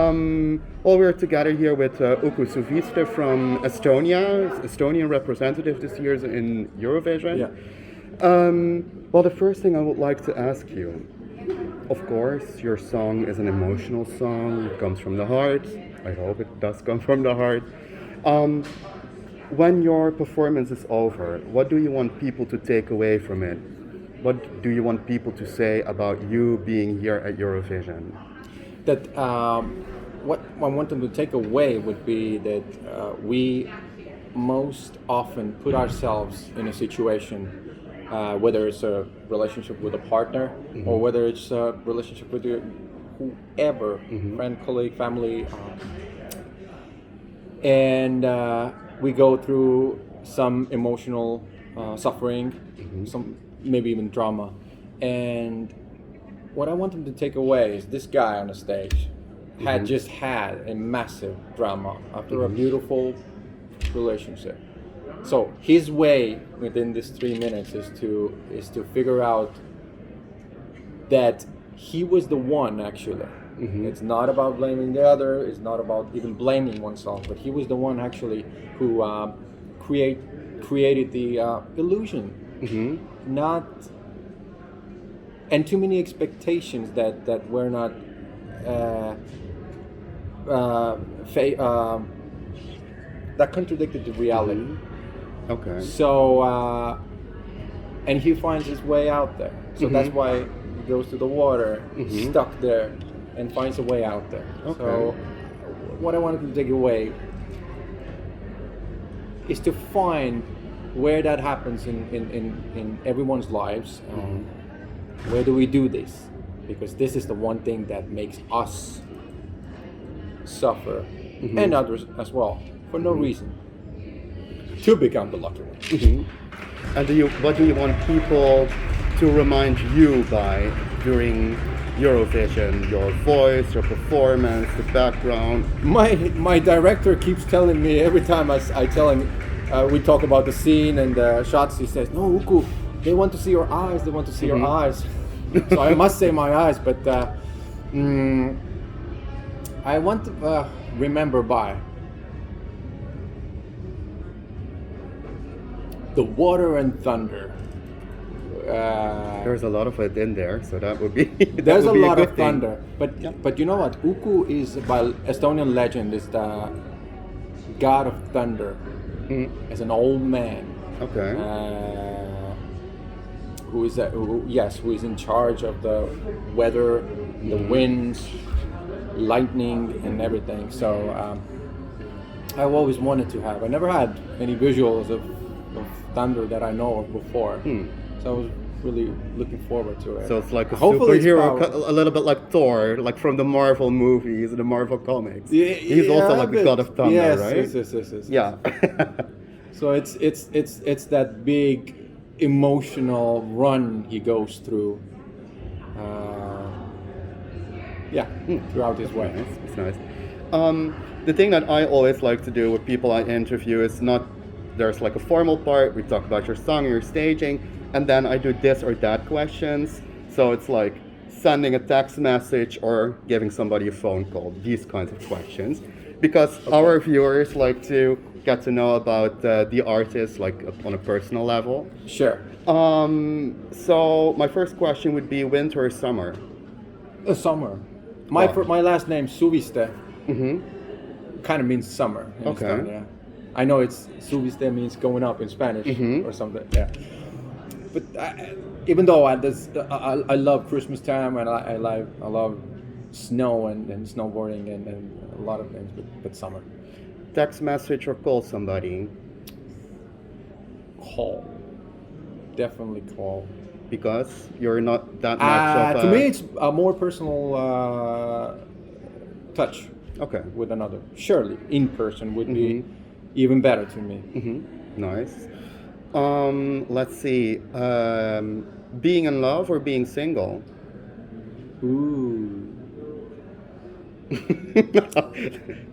Well, we're together here with Uku Suviste from Estonia, Estonian representative this year in Eurovision. Yeah. Well, the first thing I would like to ask you, of course, your song is an emotional song. It comes from the heart. I hope it does come from the heart. When your performance is over, what do you want people to take away from it? What do you want people to say about you being here at Eurovision? That what I want them to take away would be that we most often put ourselves in a situation, whether it's a relationship with a partner or whether it's a relationship with whoever, friend, colleague, family, and we go through some emotional suffering, some maybe even drama, and what I want them to take away is this guy on the stage had just had a massive drama after a beautiful relationship. So his way within this 3 minutes is to figure out that he was the one actually. It's not about blaming the other. It's not about even blaming oneself. But he was the one actually who created the illusion. Not and too many expectations that were not that contradicted the reality. Okay. So and he finds his way out there. So that's why he goes to the water, stuck there, and finds a way out there. Okay. So what I wanted to take away is to find where that happens in everyone's lives. Where do we do this? Because this is the one thing that makes us suffer and others as well for no reason to become the lucky one. And what do you want people to remind you by during Eurovision? Your voice, your performance, the background? My director keeps telling me every time I tell him we talk about the scene and the shots, he says, "No, Uku, they want to see your eyes. They want to see your eyes." So I must say my eyes, but I want to remember by the water and thunder. There's a lot of it in there, so that would be. There's a lot of thing. thunder, but you know what? Uku is, by Estonian legend, is the god of thunder. As an old man. Okay. Who is in charge of the weather, the winds, lightning, and everything. So I've always wanted to have. I never had any visuals of thunder that I know of before. So I was really looking forward to it. So it's like a Hopefully superhero, a little bit like Thor, like from the Marvel movies and the Marvel comics. He's also like the god of thunder, right? Yes. Yeah. So it's that big emotional run he goes through. Throughout his way. It's nice. The thing that I always like to do with people I interview is there's like a formal part, we talk about your song, your staging, and then I do this or that questions. So it's like sending a text message or giving somebody a phone call, these kinds of questions. Because our viewers like to get to know about the artist like on a personal level. Sure. So my first question would be winter or summer? Summer. My last name, Suviste, kind of means summer in Estonia. I know it's Suviste means going up in Spanish or something. Yeah. But even though I love Christmas time and I love snow and snowboarding and a lot of things, but summer. Text message or call somebody? Call. Definitely call. Because you're not that much of to me, it's a more personal touch. Okay. With another. Surely, in person would be even better to me. Nice. Let's see. Being in love or being single? Ooh.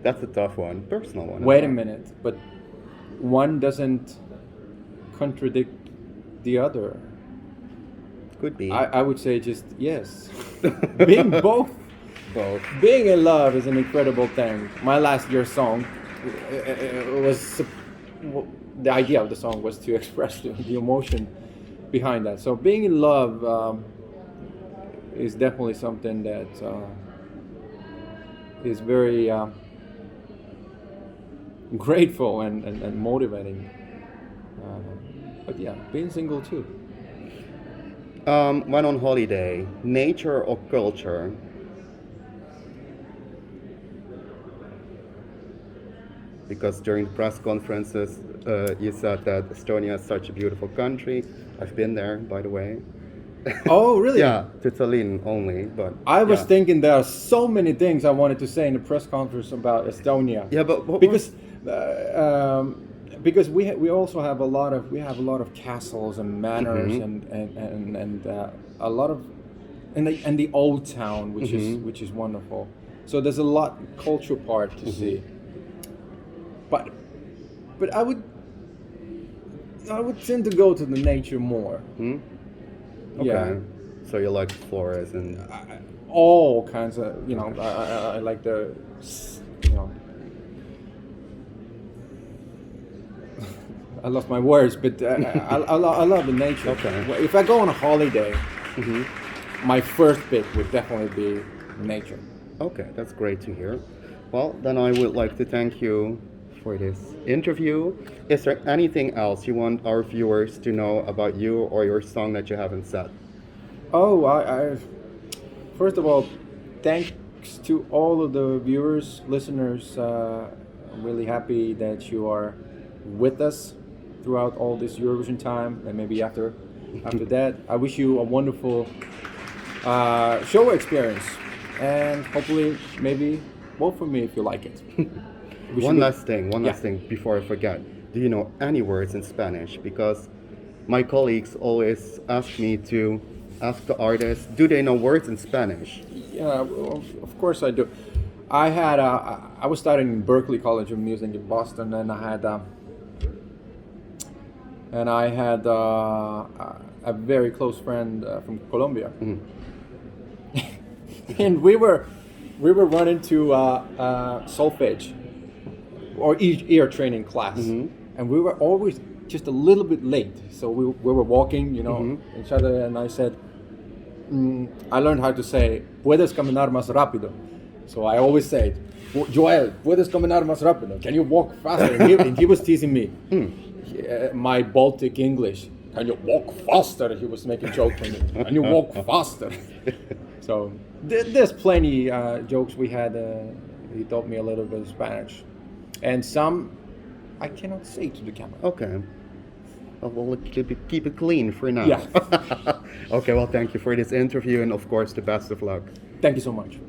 That's a tough one. Personal one. Wait a minute, but one doesn't contradict the other. Could be. I would say just yes. Being both Well, being in love is an incredible thing. My last year's song was the idea of the song was to express the emotion behind that. So being in love is definitely something that is very grateful and motivating. But yeah, being single too. When on holiday, nature or culture? Because during press conferences, you said that Estonia is such a beautiful country. I've been there, by the way. Oh, really? Yeah, to Tallinn only, but I was yeah. thinking there are so many things I wanted to say in the press conference about Estonia. Yeah, but what Because we also have a lot of castles and manors Mhm. and a lot of and the old town which is wonderful. So there's a lot culture part to see. But I would tend to go to the nature more. Hmm? Okay. Yeah. So you like flores and All kinds of, I like the, you know, I lost my words, but I love the nature. Okay. If I go on a holiday, Mhm. my first pick would definitely be nature. Okay, that's great to hear. Well, then I would like to thank you for this interview. Is there anything else you want our viewers to know about you or your song that you haven't said? Oh, I first of all, thanks to all of the viewers, listeners. I'm really happy that you are with us throughout all this Eurovision time, and maybe after that. I wish you a wonderful show experience, and hopefully, maybe vote for me if you like it. One last thing Yeah. before I forget. Do you know any words in Spanish? Because my colleagues always ask me to ask the artists, do they know words in Spanish? Yeah, well, of course I do. I was studying in Berklee College of Music in Boston, and I had a very close friend from Colombia, and we were running to solfege or ear training class, and we were always just a little bit late. So we were walking, each other, and I said, I learned how to say "Puedes caminar más rápido," so I always say, "Joel, puedes caminar más rápido? Can you walk faster?" And he was teasing me. My Baltic English. Can you walk faster? He was making jokes on me. Can you walk faster? So there's plenty jokes we had. He taught me a little bit of Spanish, and some I cannot say to the camera. Okay. Well, we'll keep it clean for now. Yeah. Okay, well, thank you for this interview, and of course, the best of luck. Thank you so much.